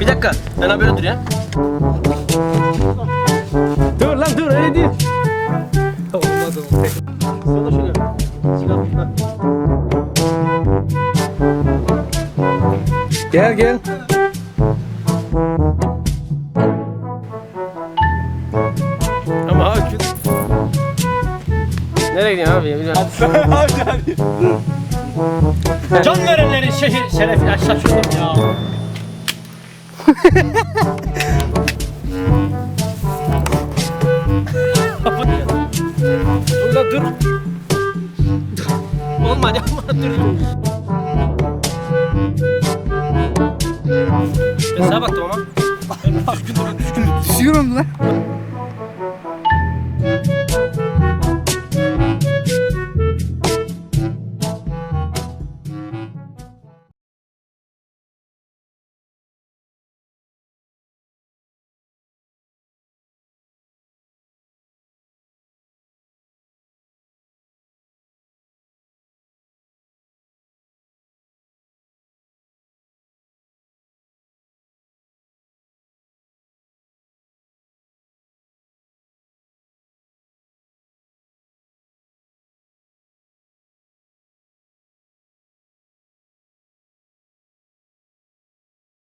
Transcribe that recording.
Bir dakika. Ben böyle dur ya. Dur lan dur öyle değil. Olmadı. Sonra şöyle. Silah. Gel gel. Ama abi nereye gidiyorsun abi? Hadi hadi. Can verenlerin şerefi aşağı şuradan ya. Dur lan dur. Olmadı ama dur. Ben sağa baktım ama. Düşüyorum lan.